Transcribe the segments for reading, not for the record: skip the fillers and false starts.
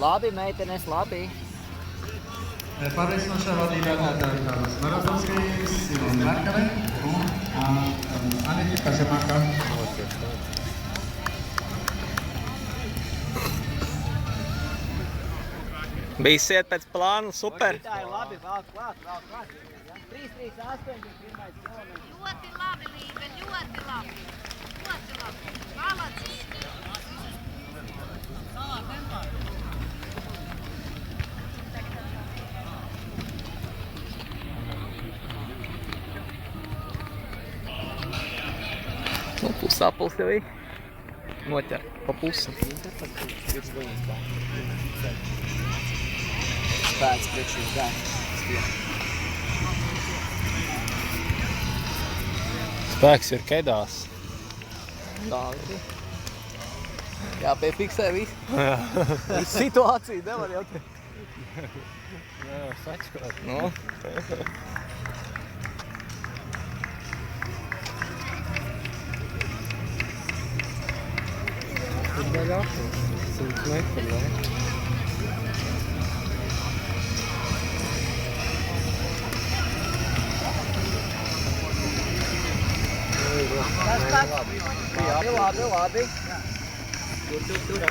Labi, meitenes, labi. Pārliecinošā vadībā Dārvidas Marazovskis, Ilona Markave un Anita Kažemaka. Viss iet pēc plāna, super. Tā ir labi, vēl klāt. 3-3-8, pirmais kilometrs. Ļoti labi, Lībe, ļoti labi. Ļoti labi. Malacis. Nu, pusaplis jau ir. Noķer pa pusi. Spēks priekšīs gāja. Spēks ir kedās. Tā ir. Jāpiefiksē visu. Visu situāciju nevar jau te. Jā, sačkot. Nu. Tur daļā 100 metru, ne? Labi. Tur.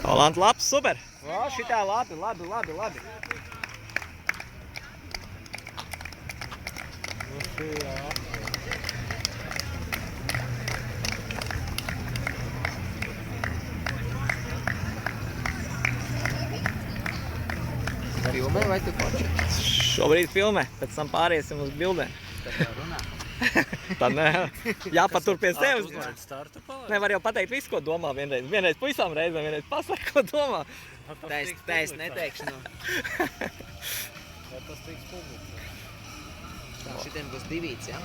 Jolanta, labs, super. O, šitā labi. Filmē vai tu koči? Šobrīd filmē, pēc tam pāriesim uz bildēm. Tā kā runā. Tad ne, jāpatur pie sevis. Nevar jau pateikt visu, ko domā vienreiz. Vienreiz puisām reizēm, vienreiz pasaka, ko domā. Tā es neteikšu, nu. Tas tiks publicēts. Tā šitien būs divīts, ja?